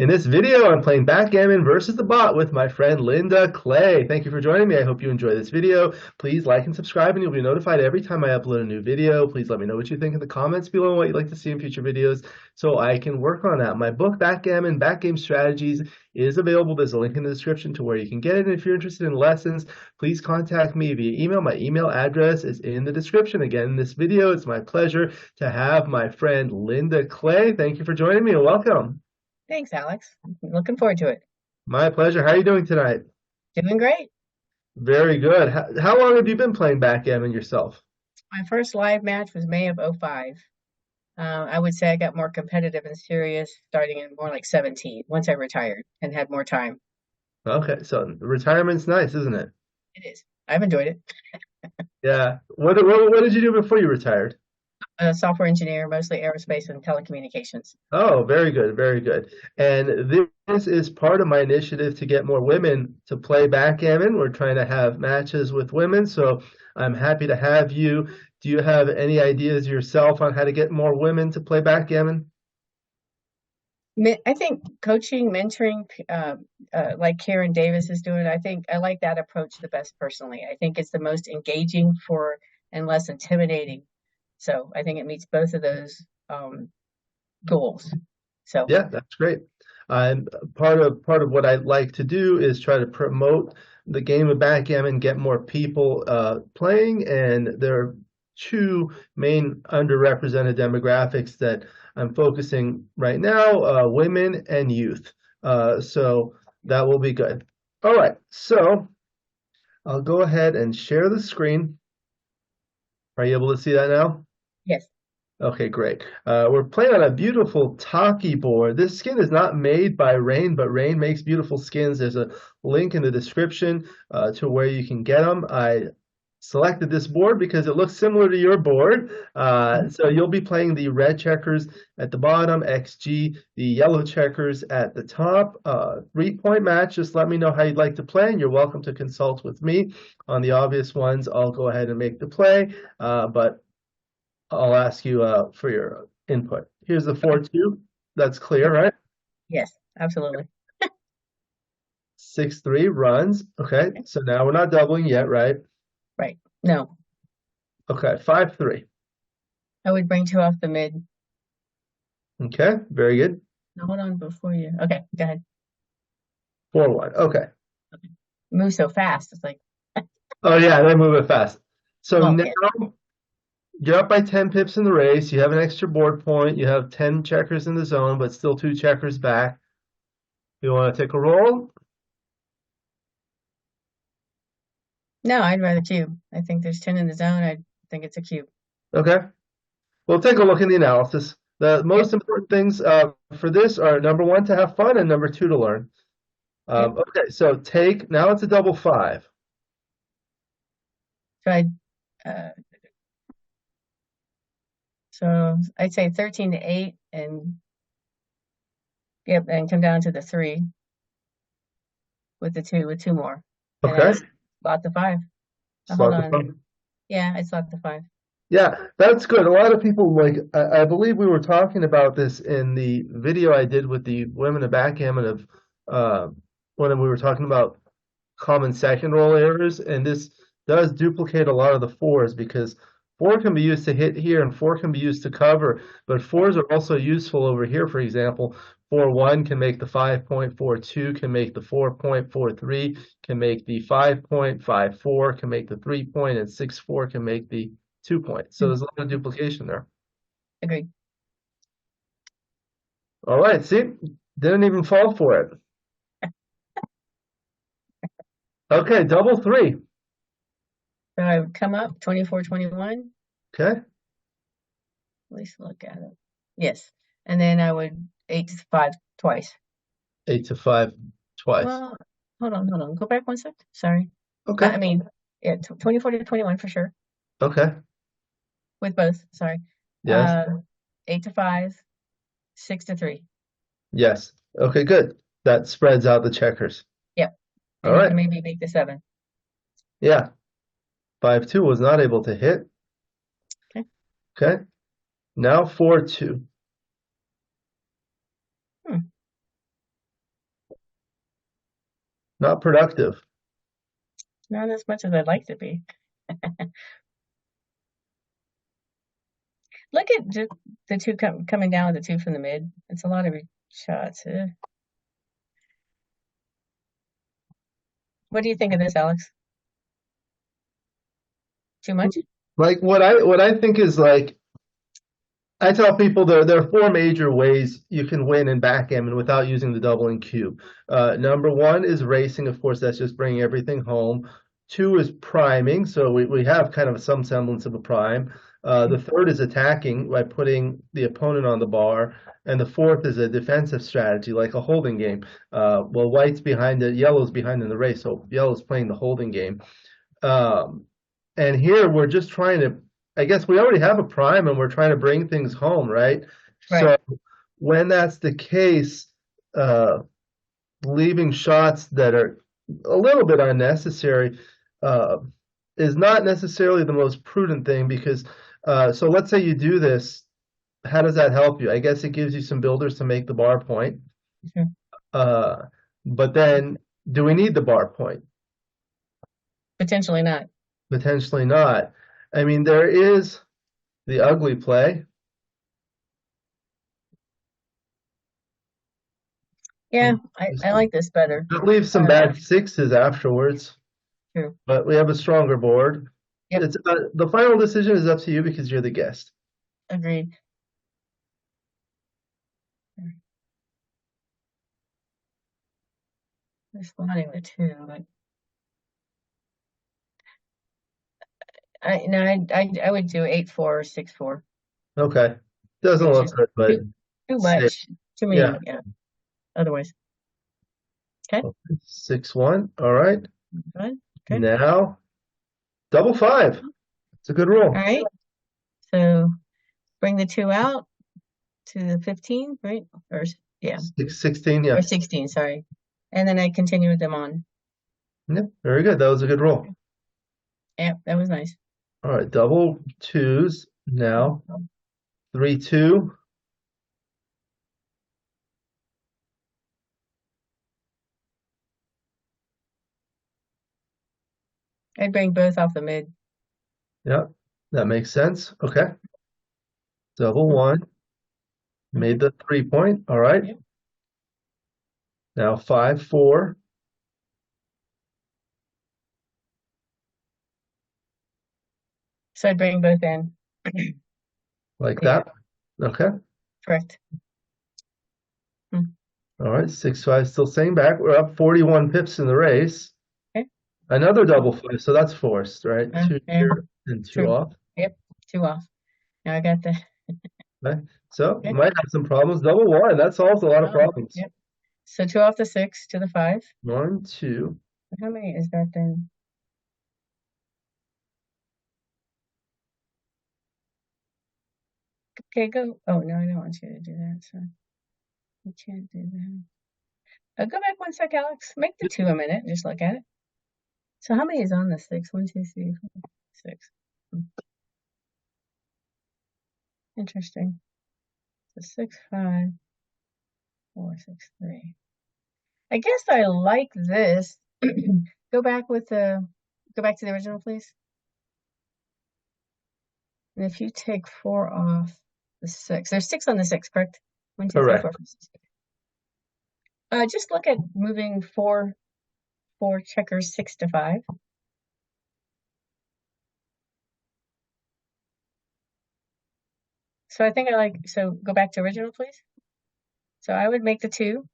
In this video, I'm playing Backgammon versus the Bot with my friend Lynda Clay. Thank you for joining me. I hope you enjoy this video. Please like and subscribe, and you'll be notified every time I upload a new video. Please let me know what you think in the comments below and what you'd like to see in future videos so I can work on that. My book, Backgammon, Backgame Strategies, is available. There's a link in the description to where you can get it. And if you're interested in lessons, please contact me via email. My email address is in the description. Again, in this video, it's my pleasure to have my friend Lynda Clay. Thank you for joining me and welcome. Thanks, Alex. Looking forward to it. My pleasure. How are you doing tonight? Doing great. Very good. How long have you been playing backgammon yourself? My first live match was May of '05. I would say I got more competitive and serious starting in more like 17, once I retired and had more time. Okay, so retirement's nice, isn't it? It is. I've enjoyed it. Yeah. What did you do before you retired? A software engineer, mostly aerospace and telecommunications. Oh, very good, very good. And this is part of my initiative to get more women to play backgammon. We're trying to have matches with women, so I'm happy to have you. Do you have any ideas yourself on how to get more women to play backgammon? I think coaching, mentoring, like Karen Davis is doing, I think I like that approach the best personally. I think it's the most engaging for and less intimidating. So I think it meets both of those goals. So Yeah, that's great. And part of what I like to do is try to promote the game of backgammon, get more people playing, and there are two main underrepresented demographics that I'm focusing right now, women and youth. So that will be good. All right, so I'll go ahead and share the screen. Are you able to see that now? yes. Okay, great. We're playing on a beautiful Taki board. This skin is not made by Rain, but Rain makes beautiful skins. There's a link in the description to where you can get them. I selected this board because it looks similar to your board. So you'll be playing the red checkers at the bottom, XG, the yellow checkers at the top. 3-point match. Just let me know how you'd like to play, and you're welcome to consult with me on the obvious ones. I'll go ahead and make the play, but I'll ask you for your input. Here's the Okay. 4-2. That's clear, right? Yes, absolutely. 6-3 runs. Okay, so now we're not doubling yet, right? Right. No, Okay, 5-3. I would bring two off the mid. Okay, very good. No, hold on before you. Okay, go ahead. 4-1. Okay. Okay. Move so fast. It's like, Oh yeah, they move it fast. So well, now yeah. you're up by 10 pips in the race. You have an extra board point. You have 10 checkers in the zone, but still 2 checkers back. You want to take a roll? No, I'd rather cube. I think there's 10 in the zone. I think it's a cube. Okay. We'll take a look in the analysis. The Yep. most important things for this are number 1 to have fun and number 2 to learn. Okay. Okay, so take, now it's a double 5. So so I'd say 13 to 8 and yep, and come down to the 3 with with two more. And Okay, then slot the 5. Hold slot the on. 5. Yeah, I slot the 5. Yeah, that's good. A lot of people like, I believe we were talking about this in the video I did with the women of backgammon of when we were talking about common second roll errors, and this does duplicate a lot of the 4s because 4 can be used to hit here and 4 can be used to cover, but 4s are also useful over here. For example, 4-1 can make the 5.42, can make the 4.43, can make the 5.54, can make the 3-point, and 6-4 can make the 2-point. So there's a lot of duplication there. Agreed. All right, see, didn't even fall for it. Okay, double 3. So I would come up 24, 21. Okay, At least look at it. Yes. And then I would 8 to 5 twice. 8 to 5 twice. Well, hold on. Go back one sec. Sorry. Okay, I mean, yeah, 24 to 21 for sure. okay, With both. Sorry. yes. 8 to 5, 6 to 3. Yes. Okay, good. That spreads out the checkers. Yep. All And you right. can maybe make the 7. Yeah. 5-2 was not able to hit. Okay. Okay. Now 4-2. Hmm. Not productive. Not as much as I'd like to be. Look at just the two coming down with the two from the mid. It's a lot of shots. What do you think of this, Alex? Too much? Like what I think is like I tell people there are four major ways you can win in backgammon without using the doubling cube. Number one is racing. Of course, that's just bringing everything home. Two is priming, so we have kind of some semblance of a prime. The third is attacking by putting the opponent on the bar. And the fourth is a defensive strategy, like a holding game. Well, white's behind it, yellow's behind in the race, so yellow's playing the holding game. Um, and here we're just trying to, I guess we already have a prime and we're trying to bring things home, right? Right. So when that's the case, uh, leaving shots that are a little bit unnecessary uh, is not necessarily the most prudent thing because, so let's say you do this, how does that help you? I guess it gives you some builders to make the bar point. Mhm. Uh, but then do we need the bar point? Potentially not. Potentially not. I mean, there is the ugly play. Yeah, I like this better. It leaves some Uh, bad sixes afterwards, True. but we have a stronger board. Yep. It's the final decision is up to you because you're the guest. Agreed. Responding the two, but I would do 8-4 or 6-4. Okay. Doesn't It's look just good, but too safe. much. Too many, Yeah. yeah. Otherwise. Okay. 6-1. All right. Good. Good. Now, double five. It's a good All roll. right. So bring the two out to the 15, right? Or yeah. 16, yeah. Or 16, sorry. And then I continue with them on. Yeah, very good. That was a good roll. Yeah, that was nice. All right, double twos now. 3-2. I'd bring both off the mid. Yeah, that makes sense. Okay. Double one. Made the 3 point. All right. Yep. Now 5-4. So I'd bring both in. Like Yeah. that. Okay. Correct. All right. 6-5 still staying back. We're up 41 pips in the race. Okay. Another double five. So that's forced, right? Two Yeah. here and two True. off. Yep. Two off. Now I got the Okay. So okay. might have some problems. Double one. That solves a lot of problems. Yep. So two off the 6 to the 5. 1, 2. How many is that then? Okay, go. Oh no, I don't want you to do that. So you can't do that. Go back one sec, Alex. Make the 2 a minute. Just look at it. So how many is on the 6? 1, 2, 3, 4, 6. Interesting. So 6, 5, 4, 6, 3. I guess I like this. Go back to the original, please. And if you take 4 off the 6, there's 6 on the 6, correct? 1, 2, 3, Correct. 4, 5, 6. Just look at moving 4 checkers 6 to 5. So I think so go back to original, please. So I would make the 2.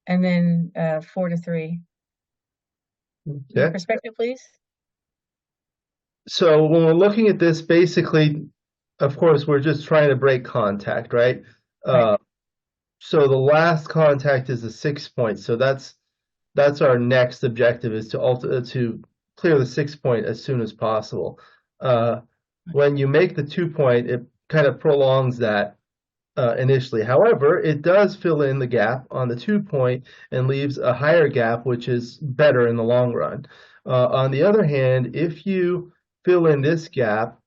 And then 4 to 3. Your Okay. perspective, please. So when we're looking at this, basically, of course, we're just trying to break contact, right? Right. So the last contact is the 6 point. So that's our next objective is to clear the 6 point as soon as possible. When you make the 2 point, it kind of prolongs that initially. However, it does fill in the gap on the 2 point and leaves a higher gap, which is better in the long run. On the other hand, if you fill in this gap,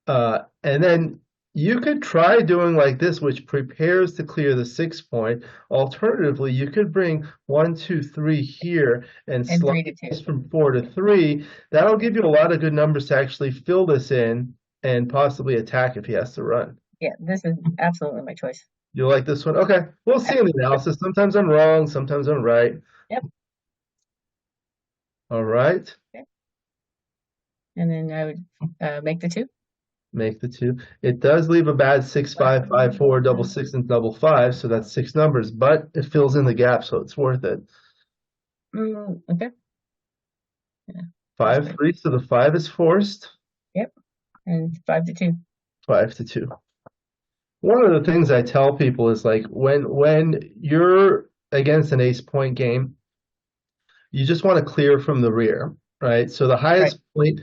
and then You could try doing like this, which prepares to clear the 6 point. Alternatively, you could bring 1, 2, 3 here and And slide 3 to 2. this from 4 to 3. That'll give you a lot of good numbers to actually fill this in and possibly attack if he has to run. Yeah, this is absolutely my choice. You like this one? Okay, we'll see in the analysis. Sometimes I'm wrong, sometimes I'm right. Yep. All right, Okay. And then I would make the 2. make the 2. It does leave a bad 6, 5, 5, 4, double 6, and double 5, so that's 6 numbers, but it fills in the gap, so it's worth it. Okay. Yeah, 5, 3, so the 5 is forced. yep. And 5 to 2. 5 to 2. One of the things I tell people is like when you're against an ace point game, you just want to clear from the rear, right? So the highest point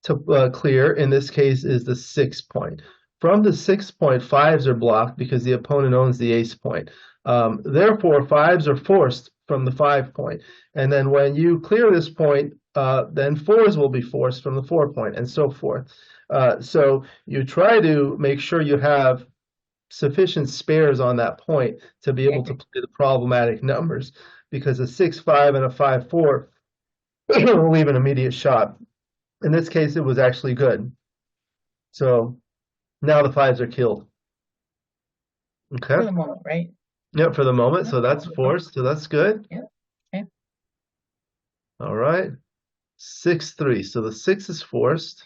to clear in this case is the 6 point. From the 6 point, fives are blocked because the opponent owns the ace point. Therefore, fives are forced from the 5 point. And then when you clear this point, then fours will be forced from the 4 point, and so forth. So you try to make sure you have sufficient spares on that point to be able to play the problematic numbers, because a 6, 5 and a 5, 4 will leave an immediate shot. In this case, it was actually good. So now the fives are killed. Okay. For the moment, right? Yep, for the moment. So that's forced. So that's good. Yep. Okay. All right. 6, 3. So the 6 is forced.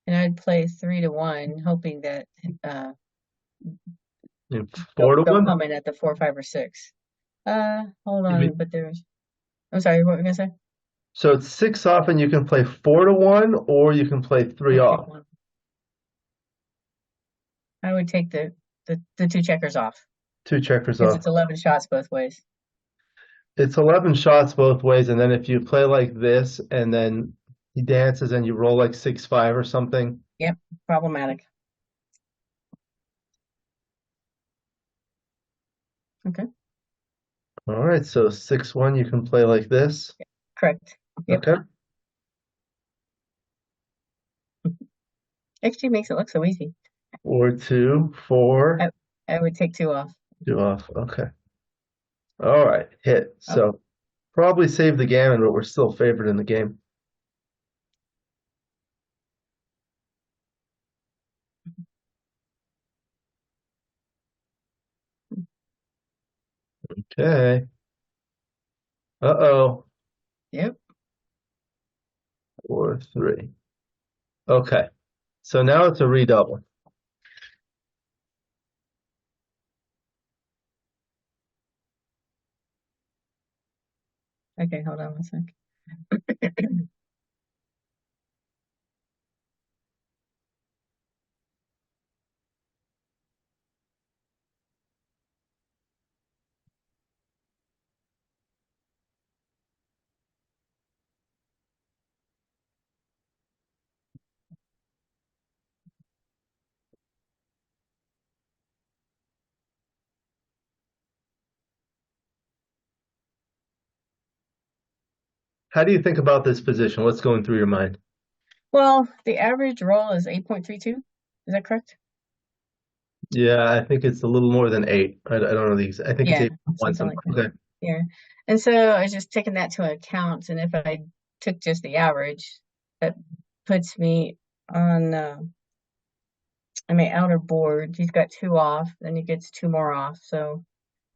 And I'd play 3 to 1, hoping that And 4 to don't 1. come in at the 4, 5, or 6. Hold on, but I'm sorry, what were you gonna say? So it's 6 off, and you can play 4 to 1, or you can play 3 off. I would take the 2 checkers off. 2 checkers Because off. it's 11 shots both ways. It's 11 shots both ways, and then if you play like this, and then he dances and you roll like 6, 5 or something. Yep, problematic. Okay. All right, so 6, 1, you can play like this. Correct. Yep. Okay. Actually makes it look so easy. 4, 2, 4. I would take 2 off. 2 off. Okay. All right, hit. So probably save the gammon, but we're still favored in the game. Okay. Uh-oh. Yep. 4, 3. Okay. So now it's a redouble. Okay, hold on one sec. How do you think about this position? What's going through your mind? Well, the average roll is 8.32. Is that correct? Yeah, I think it's a little more than 8. I don't know the exact. I think it's 8.1 something something. like that. Okay. Yeah. And so I was just taking that to account, and if I took just the average, that puts me on my outer board. He's got 2 off, then he gets 2 more off. So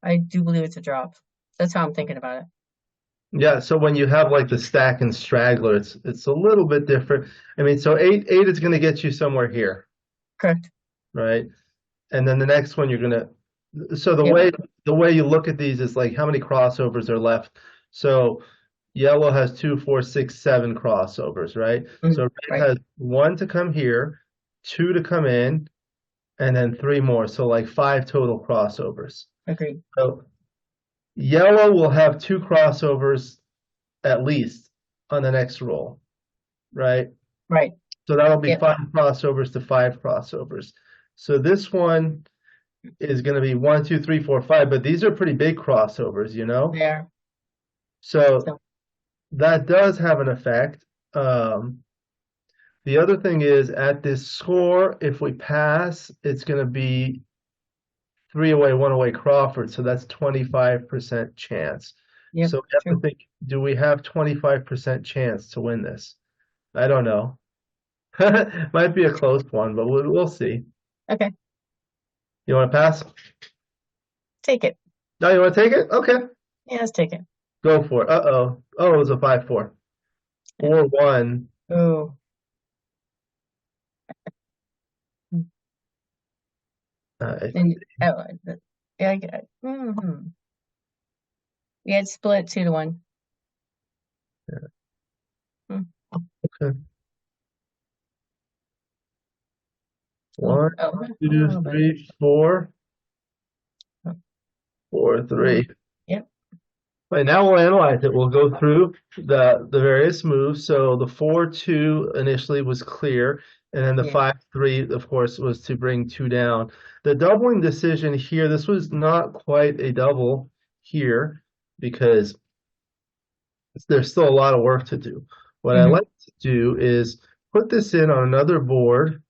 I do believe it's a drop. That's how I'm thinking about it. Yeah, so when you have like the stack and straggler, it's a little bit different. I mean, so 8 is going to get you somewhere here, Correct. right? And then the next one you're gonna. So the way you look at these is like how many crossovers are left. So yellow has 2, 4, 6, 7 crossovers, right? So red has 1 to come here, 2 to come in, and then 3 more. So like 5 total crossovers. Agreed. So yellow will have 2 crossovers at least on the next roll, right? Right. So that'll be 5 crossovers to 5 crossovers. So this one is going to be 1, 2, 3, 4, 5, but these are pretty big crossovers, you know? Yeah. So that does have an effect. The The other thing is at this score, if we pass, it's going to be 3 away, 1 away Crawford. So that's 25% chance. Yep, So we have to true. think, do we have 25% chance to win this? I don't know. Might be a close one, but we'll see. Okay, You want to pass? take it. No, you want to take it? Okay, Yeah, let's take it. go for it. Uh-oh. Oh, it was a 5-4. Yeah. 4-1. Oh. And oh, yeah, yeah, it's split 2-1. Hmm. Okay. Oh, 1, oh, 2, oh, 3, 4, oh, 4, oh, 3. yep, Right, now we'll analyze it. We'll go through the various moves. So the 4-2 initially was clear, and then the yeah. 5-3, of course, was to bring 2 down. The doubling decision here, this was not quite a double here because there's still a lot of work to do. What I Hmm. like to do is put this in on another board,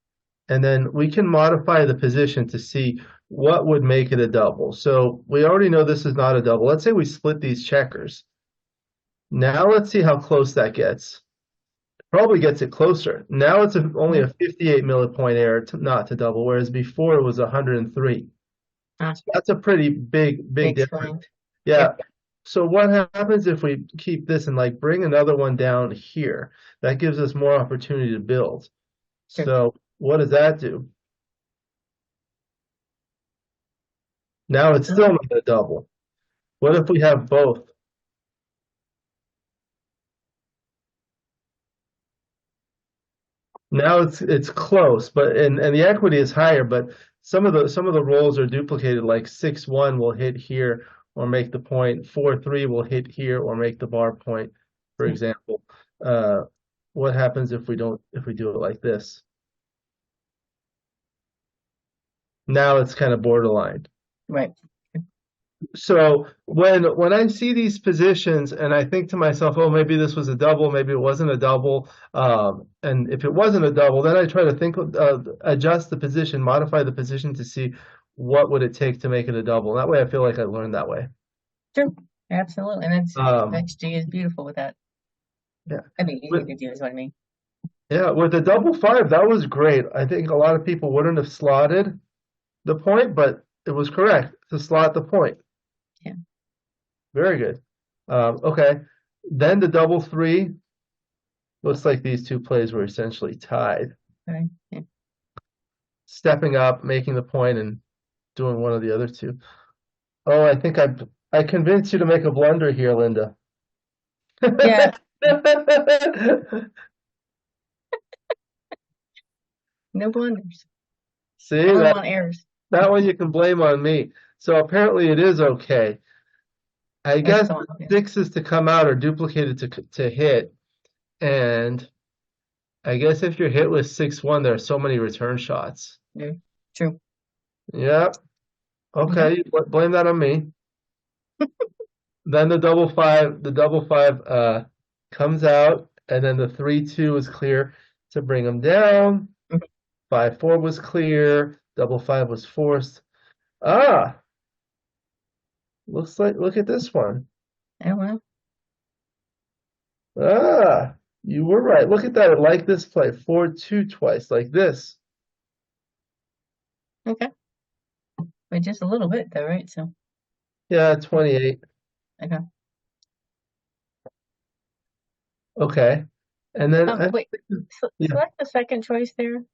and then we can modify the position to see what would make it a double. So we already know this is not a double. Let's say we split these checkers. Now let's see how close that gets. Probably gets it closer. Now it's only a 58 millipoint error not to double, whereas before it was 103. Ah, So that's a pretty big big difference. swing. Yeah. Yep, So what happens if we keep this and like bring another one down here? That gives us more opportunity to build. sure. So what does that do? Now it's still not a double. What if we have both? Now it's close, but and the equity is higher, but some of the rolls are duplicated, like 6-1 will hit here or make the point, 4-3 will hit here or make the bar point, for Yeah, example. Uh, what happens if we do it like this? Now it's kind of borderline. right. So when I see these positions and I think to myself, oh, maybe this was a double, maybe it wasn't a double, and if it wasn't a double, then I try to think, adjust the position, modify the position to see what would it take to make it a double. That way, I feel like I learned that way. Sure. Absolutely. And that's Um, XG is beautiful with that. yeah, I mean, easy with to do is what I mean. yeah, with the double five, that was great. I think a lot of people wouldn't have slotted the point, but it was correct to slot the point. Yeah. Very good. Okay, then the double three. Looks like these two plays were essentially tied. Right. Yeah. Stepping up, making the point, and doing one of the other two. Oh, I think I convinced you to make a blunder here, Lynda. Yeah. No blunders. See, I don't that want errors. that one you can blame on me. So apparently it is okay. I That's guess fine. the Yeah. sixes to come out are duplicated to hit, and I guess if you're hit with 6-1, there are so many return shots. Yeah. True. Yep. Okay. Okay, blame that on me. Then the double five comes out, and then the 3-2 is clear to bring them down. Mhm. 5-4 was clear. Double five was forced. Ah, look at this one. Oh, well. Ah, you were right. Look at that. I like this play. 4-2 twice, like this. Okay. But just a little bit though, right? So, Yeah, 28. okay. Okay. And then Wait. yeah, Select the second choice there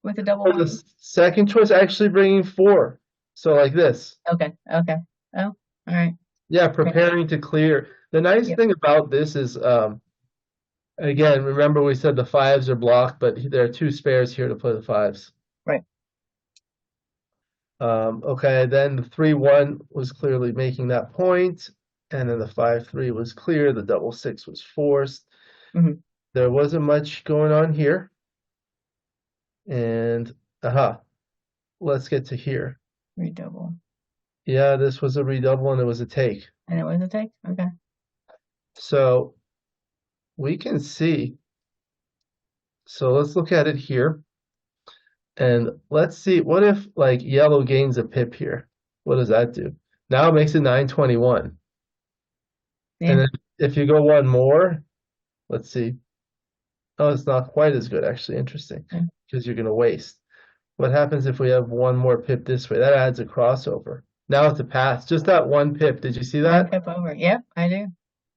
with the double for the one. second choice, actually bringing 4. So like this. Okay. Okay. Oh, all right. Yeah, Okay. preparing to clear. The nice Yep. thing about this is, again, remember we said the fives are blocked, but there are 2 spares here to play the fives. Right. Okay, then the 3-1 was clearly making that point, and then the 5-3 was clear. The double six was forced. Hmm. There wasn't much going on here. And aha, let's get to here. Redouble. Yeah, this was a redouble and it was a take. And it was a take? Okay. So we can see So let's look at it here. And let's see, what if like yellow gains a pip here? What does that do? Now it makes it 921. And Yeah. then if you go one more, let's see. Oh, it's not quite as good, actually. Interesting. Yeah. Because you're going to waste. What happens if we have one more pip this way? That adds a crossover. Now it's a pass. Just that one pip. Did you see One that? pip over. Yep, I do.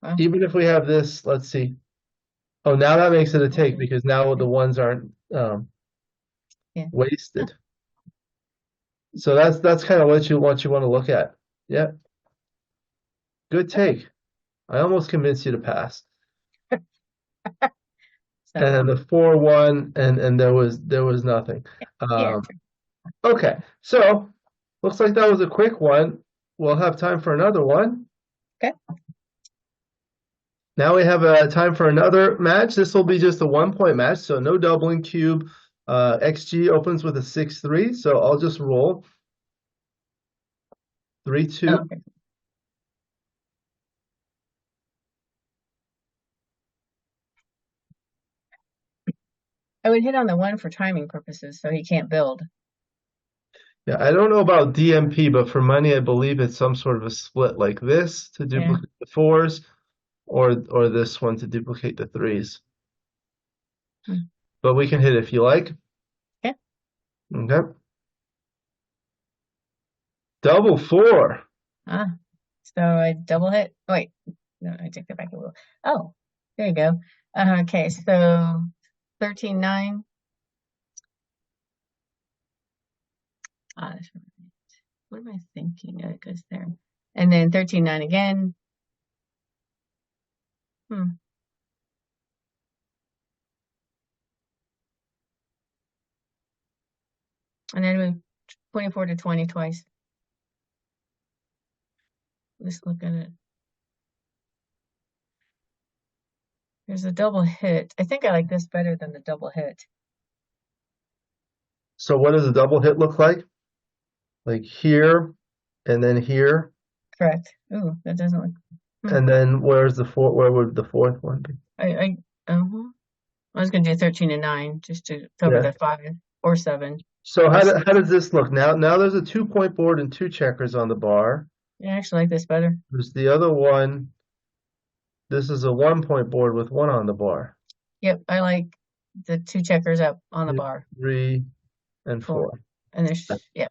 Wow. Even if we have this, let's see. Oh, now that makes it a take Okay. because now the ones aren't Yeah. wasted. So that's kind of what you want to look at. Yeah, good take. I almost convinced you to pass. And So then the 4-1 and there was nothing. yeah. Okay, so looks like that was a quick one. We'll have time for another one. Okay. Now we have time for another match. This will be just a 1-point match, so no doubling cube. XG opens with a 6-3, so I'll just roll 3-2. Okay. I would hit on the one for timing purposes, so he can't build. Yeah, I don't know about DMP, but for money, I believe it's some sort of a split like this to Yeah. duplicate the 4s, or this one to duplicate the 3s. Hmm. But we can hit if you like. Yeah. Okay. Double 4. Ah. So I double hit. Oh, wait. No, I take that back a little. Oh, there you go. Okay, so 13-9. Ah, what am I thinking? It goes there. And then 13-9 again. Hmm. And then we 24 to 20 twice. Let's look at it. There's a double hit. I think I like this better than the double hit. So what does a double hit look like? Like here, and then here, Correct. Ooh, that doesn't look. and then where's the fourth? Where would the fourth one be? Uh-huh. I was gonna do 13 and 9 just to cover Yeah. the 5 or 7 So or 6. how does this look? Now there's a 2-point board and 2 checkers on the bar. Yeah, I actually like this better. There's the other one. This is a 1-point board with 1 on the bar. Yep, I like the 2 checkers up on the 2, bar. 3, and 4. 4. And there's that. Yeah,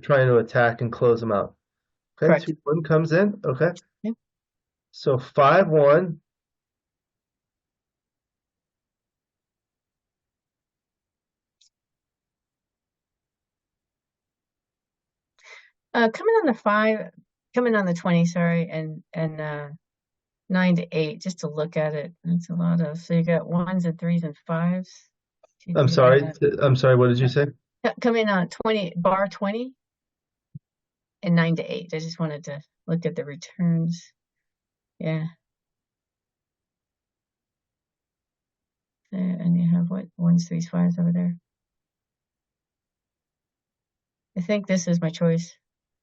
trying to attack and close them out. Okay, Correct. 2-1 comes in. Okay. Yeah. So 5-1. Coming on the 5, coming on the 20, sorry, and 9 to 8, just to look at it. That's a lot of. So you got 1s and 3s and 5s. I'm sorry. I'm sorry. What did you say? Come in on 20, bar 20 and 9 to 8. I just wanted to look at the returns. Yeah. And you have what? 1s, 3s, 5s over there. I think this is my choice.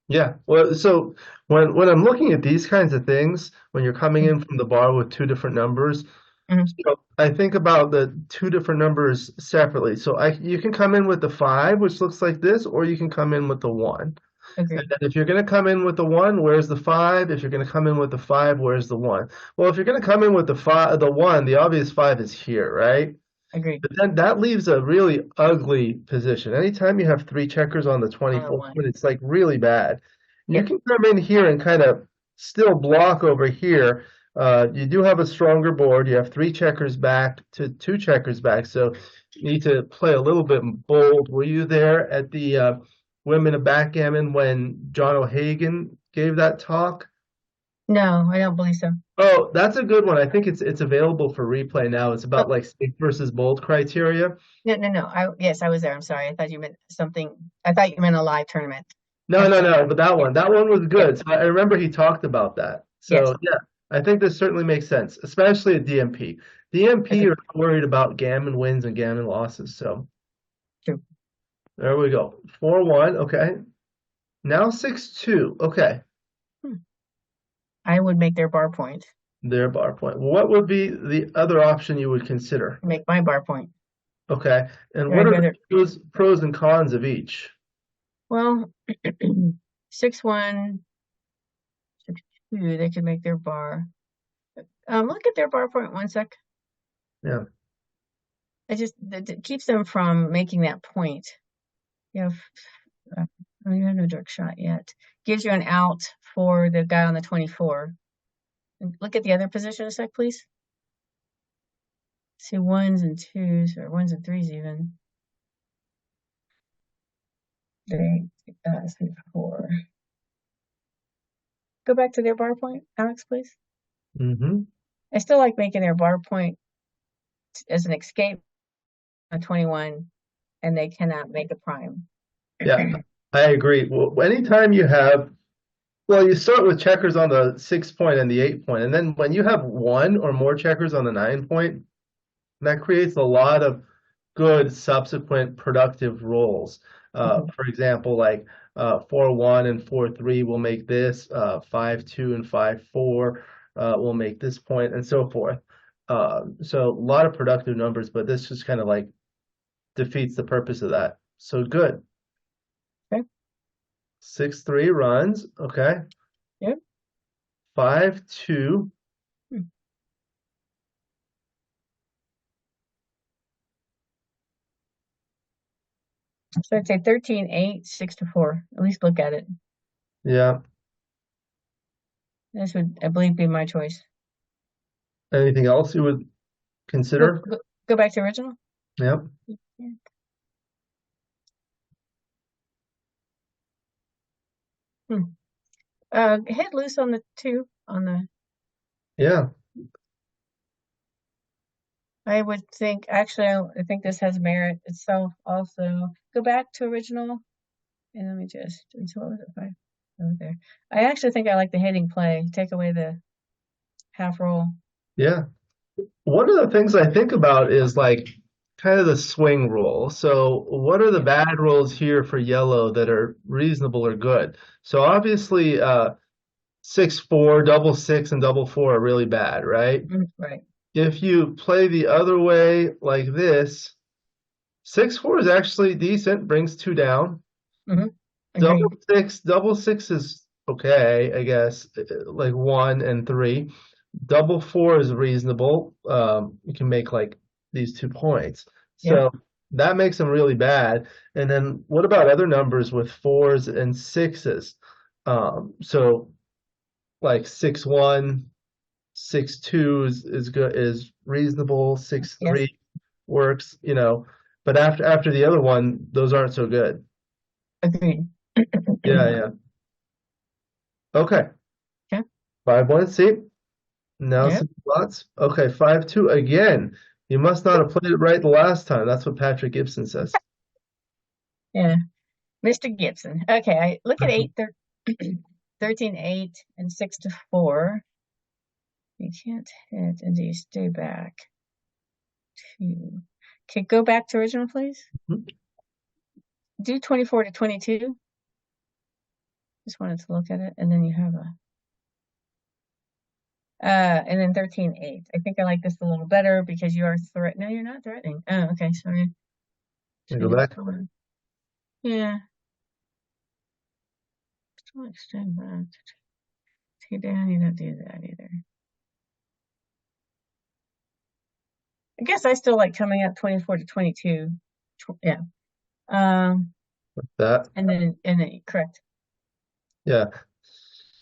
Yeah. Well, so when I'm looking at these kinds of things, when you're coming in from the bar with 2 different numbers, Mhm. so I think about the 2 different numbers separately. So you can come in with the 5, which looks like this, or you can come in with the 1. And Agreed. then if you're going to come in with the 1, where's the 5? If you're going to come in with the 5, where's the 1? Well, if you're going to come in with the 1, the obvious 5 is here, right? Agreed. But then that leaves a really ugly position. Anytime you have 3 checkers on the 24, 1. it's like really bad. You Yep. can come in here and kind of still block over here. You do have a stronger board. You have 3 checkers back to 2 checkers back, so you need to play a little bit bold. Were you there at the Women of Backgammon when John O'Hagan gave that talk? No, I don't believe so. Oh, that's a good one. I think it's available for replay now. It's Oh, about like stick versus bold criteria. no. Yes, I was there. I'm sorry. I thought you meant something. I thought you meant a live tournament. No, no, no, but Yeah. that one was Yeah. good. So I remember he talked about that. Yes. So yeah, I think this certainly makes sense, especially at DMP. DMP, Okay. you're worried about gammon wins and gammon losses. So True. there we go. 4-1. Okay. Now 6-2. Okay. I would make their bar point. Their bar point. What would be the other option you would consider? Make my bar point. Okay. And Or what I'd are the rather, pros and cons of each? well, 6-1, 6-2, they could make their bar. Look at their bar point one sec. Yeah. It keeps them from making that point. You have, oh, you have no direct shot yet. Gives you an out for the guy on the 24. And look at the other position a sec, please. See ones and twos, or ones and threes even. They, 4. Go back to their bar point, Alex, please. Mm-hmm. I still like making their bar point as an escape on 21, and they cannot make a prime. Yeah, I agree. Well, anytime you have, well, you start with checkers on the 6 point and the 8 point, and then when you have one or more checkers on the 9 point, that creates a lot of good subsequent productive rolls. For example, like 4-1 and 4-3 will make this, 5-2 and 5-4 will make this point, and so forth. So a lot of productive numbers, but this just kind of like defeats the purpose of that. So good. Okay. 6-3 runs. Okay. Yep. 5-2. So I'd say 13-8, 6-4. At least look at it. Yeah. This would, I believe, be my choice. Anything else you would Go, consider? go back to original. Yep. Yeah. Head loose on the 2 on the. Yeah. I would think actually I think this has merit itself also. Go back to original and let me just so what was it 5 over there. I actually think I like the hitting play. Take away the half roll. Yeah. One of the things I think about is like kind of the swing roll. So, what are the Yeah. bad rolls here for yellow that are reasonable or good? So, obviously, 6-4, double six, and double four are really bad, right? Right. If you play the other way like this, 6-4 is actually decent, brings two down. Mm-hmm. Double Agreed. double six is okay, I guess, like 1 and 3. Double four is reasonable. You can make like these 2 points. Yep. So that makes them really bad. And then what about other numbers with fours and sixes? So like 6-1, 6-2 is good, is reasonable. six Yes. three works, but after the other one, those aren't so good. Agreed. Yeah, yeah. Okay. Okay. 5-1, see? Now Yep. some thoughts. Okay, 5-2 again. You must not have played it right the last time. That's what Patrick Gibson says. Yeah. Mr. Gibson. Okay. I look at 13-8 and 6-4. You can't hit until you stay back. 2. Okay, go back to original, please. Do 24-22. Just wanted to look at it, and then you have and then 13-8. I think I like this a little better because you are No, you're not threatening. Oh, okay, sorry. You go back. Yeah. Still extend that. Take down, you don't do that either. I guess I still like coming up 24-22. Yeah. That. And then correct. Yeah.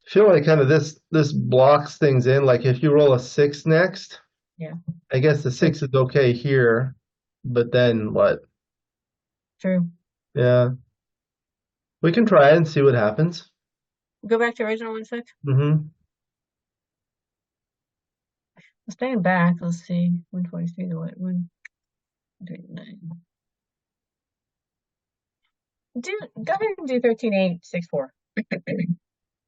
I feel like kind of this blocks things in. Like if you roll a 6 next, Yeah. I guess the 6 is okay here, but then what? True. Yeah. We can try it and see what happens. Go back to original 1 sec. Mm-hmm. Staying back, let's see. 143 to what? 139. Go ahead and do 13-8, 6-4.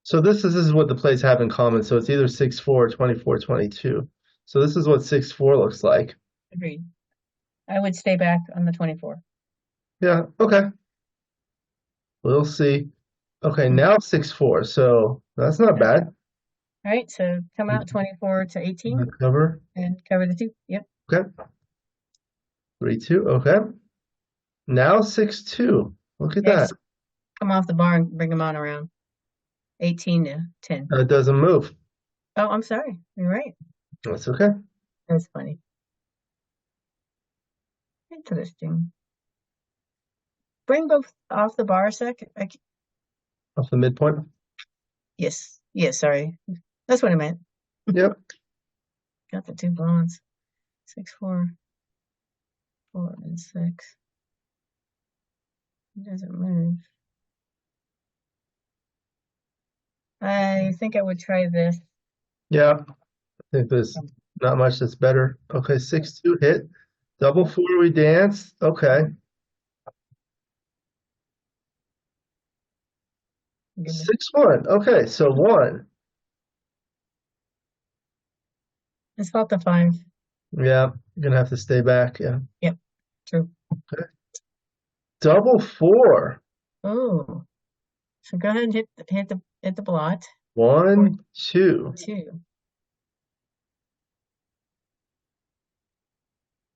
So this is what the plays have in common. So it's either 6-4 or 24-22. So this is what 6-4 looks like. Agreed. I would stay back on the 24. Yeah, okay. We'll see. Okay, now 6-4. So that's not bad. All right, so come out 24-18 Cover. and cover the 2. Yep. Okay. 3-2. Okay. Now 6-2. Look at Yeah, that. just come off the bar and bring them on around 18 to 10. It doesn't move. Oh, I'm sorry. You're right. That's okay. That's funny. Interesting. Bring both off the bar a sec. Off the midpoint. Yes. Yes, sorry. That's what I meant. Yep. Got the two bonds. 6, 4, 4, and 6. It doesn't move. I think I would try this. Yeah. I think there's not much that's better. Okay, 6-2 hit. Double Yep. four we dance. Okay. Give me. 6-1. Okay, so one. It's about the 5. Yeah, you're gonna have to stay back. Yeah. Yep. True. Okay. Double four. Oh. So go ahead and hit the blot. 4, 1, 2. 2.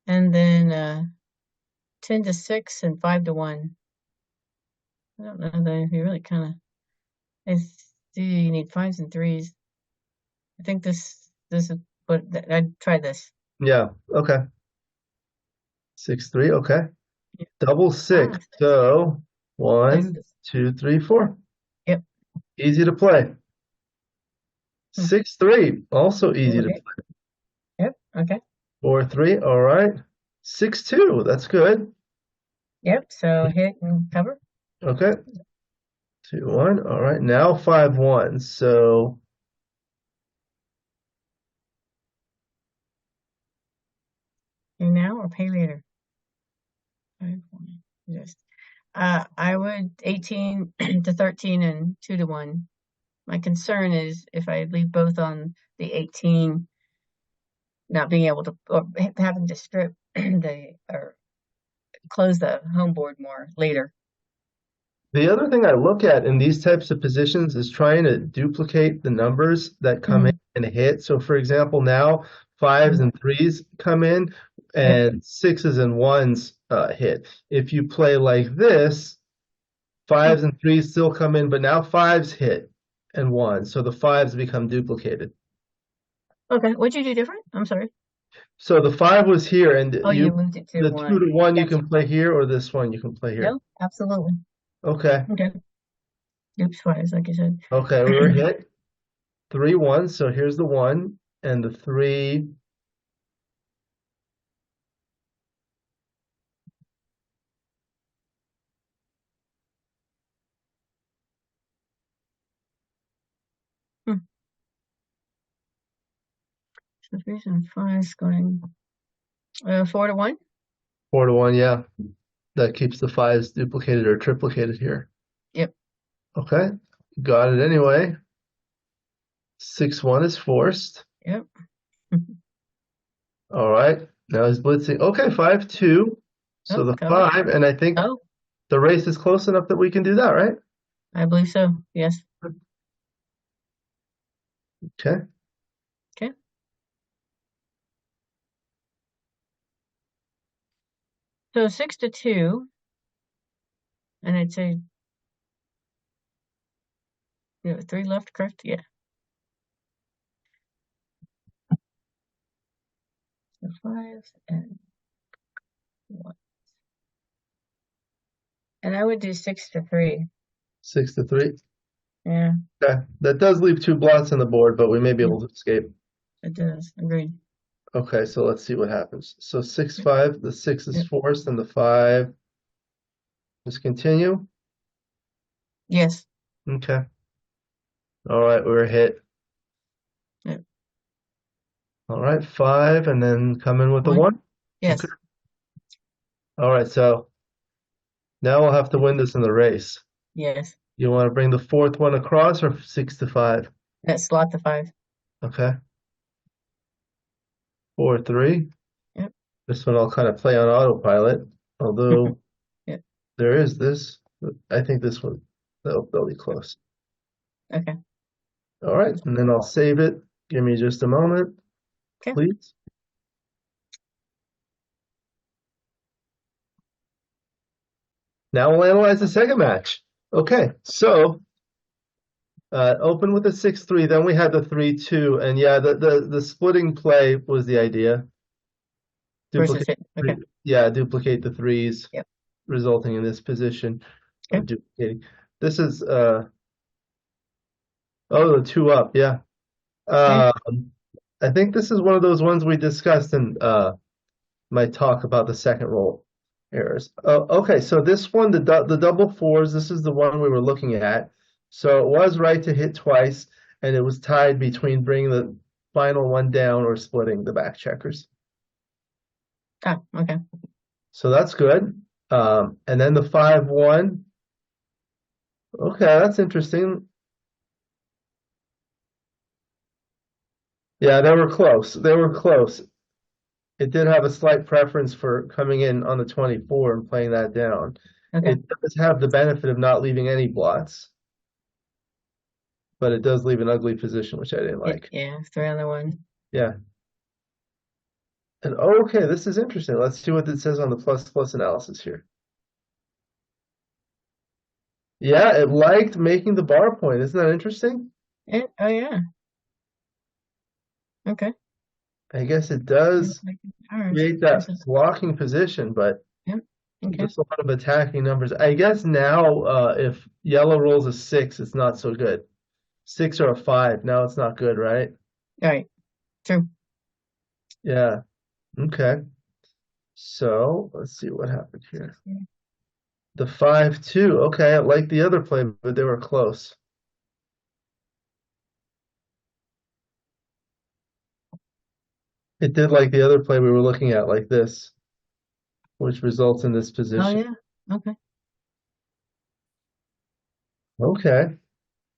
And then 10 to 6 and 5 to 1. I don't know though. You really kind of. I see you need 5s and 3s. I think this is what I'd try this. Yeah. Okay. 6-3. Okay. Yeah. Double six. So Place 1, this. 2, 3, 4. Yep. Easy to play. Hmm. 6-3. Also easy to Okay. play. Yep. Okay. 4-3. All right. 6-2. That's good. Yep. So hit and cover. Okay. 2-1. All right. Now 5-1. So Pay now or pay later. 5, 1. Just. I would 18 to 13 and 2 to 1. My concern is if I leave both on the 18, not being able to, or having to strip or close the home board more later. the other thing I look at in these types of positions is trying to duplicate the numbers that come in Mm, and hit. So, for example, now 5s mm, and 3s come in yep. and 6s and 1s hit. If you play like this, Mm. 5s and 3s still come in, but now 5s hit and 1s. So the 5s become duplicated. Okay. What'd you do different? I'm sorry. So the 5 was here, and Oh, you moved it to the 2 1. to 1 you Gotcha. can play here, or this one you can play here. No, absolutely. Okay. Okay. Oops, twice, like you said. Okay, we were hit. 3-1, so here's the 1 and the 3. Hmm. So 3s and 5s going 4 to 1. 4-1, yeah. That keeps the 5s duplicated or triplicated here. Yep. Okay, got it anyway. 6-1 is forced. Yep. All right, now he's blitzing. Okay, 5-2. So Oh, the cover. 5, and I think Oh, the race is close enough that we can do that, right? I believe so. Yes. Okay. Okay. So 6 to 2, and I'd say you have 3 left, correct? Yeah. So 5 and 1. And I would do 6 to 3. 6-3. Yeah, Okay, that does leave 2 blots on the board, but we may be mm, able to escape. it does. Agreed. Okay, so let's see what happens. So 6-5, the 6 is Yep. forced, and the 5 just continue. Yes. Okay. All right, we're hit. Yep. All right, 5, and then come in with the 1. 1. Okay. Yes. All right, so now we'll have to win this in the race. Yes. You want to bring the 4th one across or 6-5? That slot the 5. Okay. 4-3. Yep. This one I'll kind of play on autopilot, although Yep. there is this. I think this one, they'll be close. Okay. All right, and then I'll save it. Give me just a moment, Okay. please. Now we'll analyze the second match. Okay, so open with a 6-3, then we had the 3-2, and yeah, the splitting play was the idea. Versus Duplicate, it. Okay. yeah, duplicate the threes, Yep. resulting in this position Okay. of duplicating. This is oh, the two up, yeah. Yeah. I think this is one of those ones we discussed in my talk about the second roll errors. Okay, so this one, the double fours, this is the one we were looking at. So it was right to hit twice, and it was tied between bringing the final one down or splitting the back checkers. Ah, okay. So that's good. And then the 5-1. Okay, that's interesting. Yeah, they were close. They were close. It did have a slight preference for coming in on the 24 and playing that down. Okay. It does have the benefit of not leaving any blots, but it does leave an ugly position, which I didn't Yeah, like. yeah, 3 on the 1. Yeah. And okay, this is interesting. Let's see what it says on the plus plus analysis here. Yeah, it liked making the bar point. Isn't that interesting? Oh yeah. Okay. I guess it does Ours create that versus blocking position, but yeah. Okay. just a lot of attacking numbers. I guess now, if yellow rolls a 6, it's not so good. 6 or a 5, now it's not good, right? All right. True. Yeah. Okay. So let's see what happened here. The 5-2. Okay, like the other play, but they were close. It did like the other play we were looking at, like this, which results in this Oh position. yeah. Okay. Okay.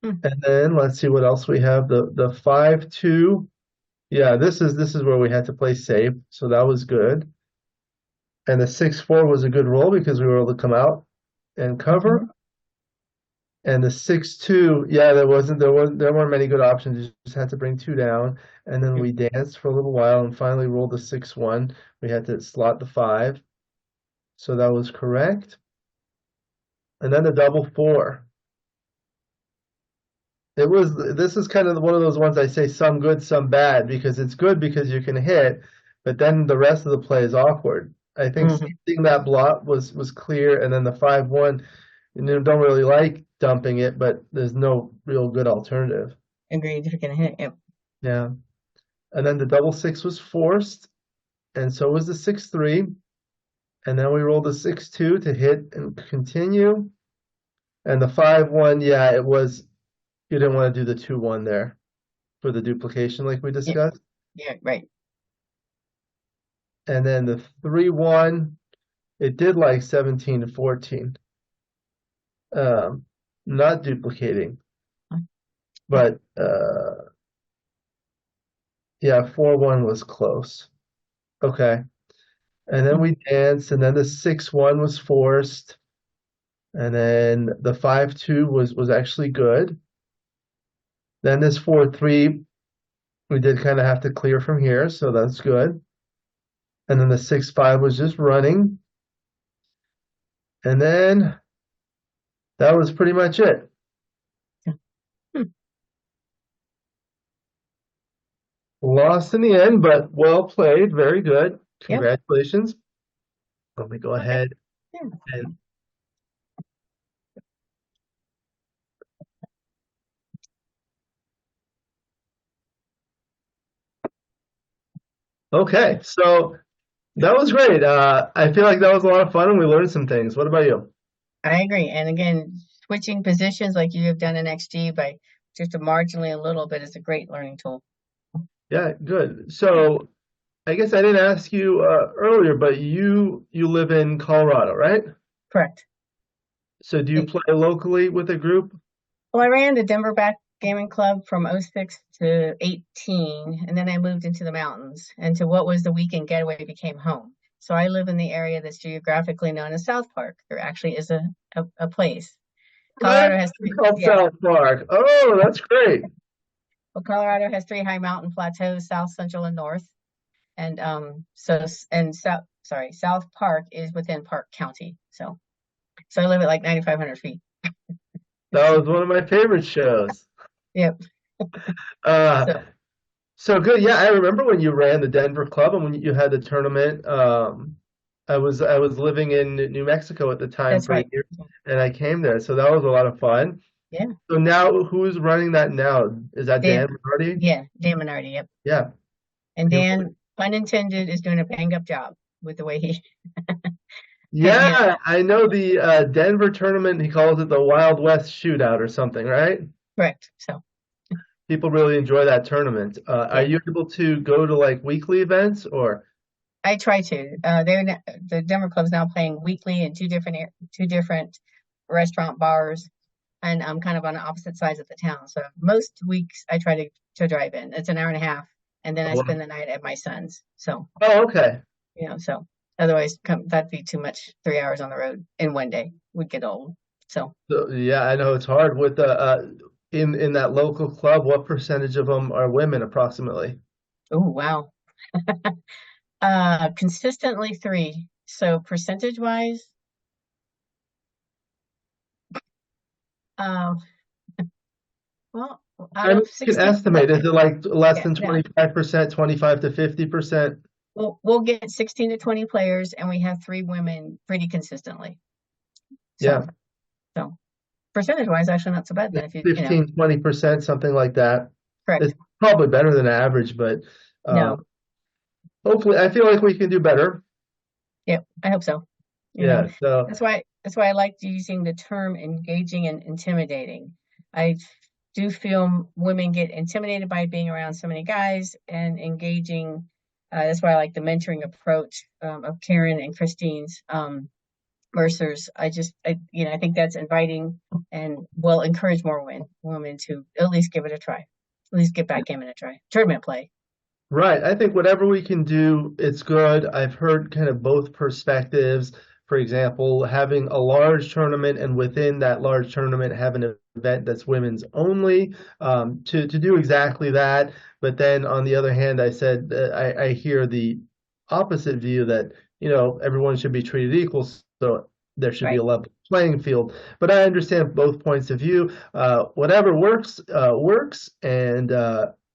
Hmm. And then let's see what else we have. The 5-2. Yeah, this is where we had to play safe, so that was good. And the 6-4 was a good roll because we were able to come out and cover. Mhm. And the 6-2, yeah, there weren't many good options. You just had to bring two down. And then Yeah. we danced for a little while and finally rolled the 6-1. We had to slot the 5. So that was correct. And then the double 4. This is kind of one of those ones I say some good, some bad, because it's good because you can hit, but then the rest of the play is awkward. I think Mhm. seeing that blot was clear, and then the 5-1, don't really like dumping it, but there's no real good alternative. Agreed. You're gonna hit. Yep. Yeah. And then the double 6 was forced, and so was the 6-3. And then we rolled the 6-2 to hit and continue. And the 5-1, yeah, you didn't want to do the 2-1 there for the duplication like we Yeah. discussed. Yeah. Right. And then the 3-1, it did like 17-14. Um, not duplicating, Okay. but yeah, 4-1 was close. Okay. And then Mhm. we danced, and then the 6-1 was forced, and then the 5-2 was actually good. Then this 4-3, we did kind of have to clear from here, so that's good. And then the 6-5 was just running. And then that was pretty much it. Yeah. Hmm. Lost in the end, but well played. Very good. Yep. Congratulations. Let me go Okay. ahead Yeah. and okay. So that was great. I feel like that was a lot of fun and we learned some things. What about you? I agree. And again, switching positions like you have done in XG by just marginally a little bit is a great learning tool. Yeah, good. So I guess I didn't ask you earlier, but you live in Colorado, right? Correct. So do you Yeah. play locally with a group? Well, I ran the Denver Backgammon Club from '06 to 18, and then I moved into the mountains, and to what was the weekend getaway became home. So I live in the area that's geographically known as South Park. There actually is a place. Right, Colorado has it's three, called yeah. South Park. Oh, that's great. Well, Colorado has three high mountain plateaus, south, central, and north. And South Park is within Park County. So So I live at like 9,500 feet. That was one of my favorite shows. Yep. Uh, So so good. Yeah, I remember when you ran the Denver club and when you had the tournament. I was living in New Mexico at the time that's for a right. year, and I came there, so that was a lot of fun. Yeah. So now, who's running that now? Is that Dan Dan, Bernardi? yeah, Dan Minardi. Yep. Yeah. And He- Dan, pun intended, is doing a bang up job with the way he, you know, Yeah, I know the Denver tournament. He calls it the Wild West Shootout or something, right? correct. So People really enjoy that tournament. Are yeah, you able to go to like weekly events or? I try to. The Denver Club's now playing weekly in two different restaurant bars, and I'm kind of on the opposite sides of the town. So most weeks I try to drive in. It's an hour and a half, and then I Oh, spend the night at my son's. So okay. so otherwise that'd be too much. 3 hours on the road in one day would get old. So So, yeah, I know it's hard with the in that local club. What percentage of them are women, approximately? oh wow, consistently three. So percentage wise, um, well, out I mean, of you can 16, estimate. Is it like less yeah, than no. 25%, 25 to 50%? We'll get 16 to 20 players, and we have three women pretty consistently. Yeah, So, so percentage wise, actually not so bad then if you know, 15, 20%, something like that. correct. It's probably better than average, but um, No, hopefully, I feel like we can do better. yep, I hope so. You know, Yeah, so that's why I liked using the term engaging and intimidating. I do feel women get intimidated by being around so many guys and engaging. That's why I like the mentoring approach of Karen and Christine's. Versus I think that's inviting and will encourage more women to at least give it a try, at least get backgammon a try, tournament play. right. I think whatever we can do, it's good. I've heard kind of both perspectives. For example, having a large tournament and within that large tournament have an event that's women's only, to do exactly that. But then on the other hand, I said I hear the opposite view that, everyone should be treated equal, so there should be a Right. level playing field. But I understand both points of view. Whatever works, works. And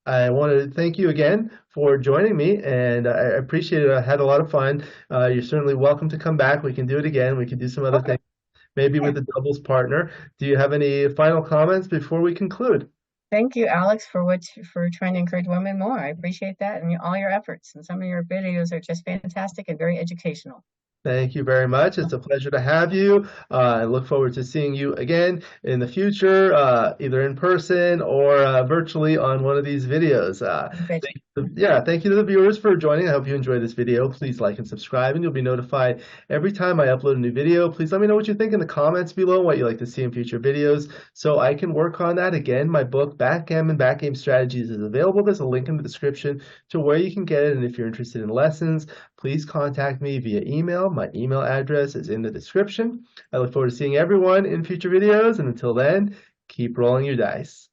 I want to thank you again for joining me, and I appreciate it. I had a lot of fun. You're certainly welcome to come back. We can do it again. We can do some other Okay. things, maybe Yeah. with a doubles partner. Do you have any final comments before we conclude? Thank you, Alex, for trying to encourage women more. I appreciate that and all your efforts. And some of your videos are just fantastic and very educational. Thank you very much. It's a pleasure to have you. I look forward to seeing you again in the future, either in person or virtually on one of these videos. You betcha. Thank you to the viewers for joining. I hope you enjoyed this video. Please like and subscribe, and you'll be notified every time I upload a new video. Please let me know what you think in the comments below, what you'd like to see in future videos, so I can work on that. Again, my book, Backgammon Backgame Strategies, is available. There's a link in the description to where you can get it, and if you're interested in lessons, please contact me via email. My email address is in the description. I look forward to seeing everyone in future videos, and until then, keep rolling your dice.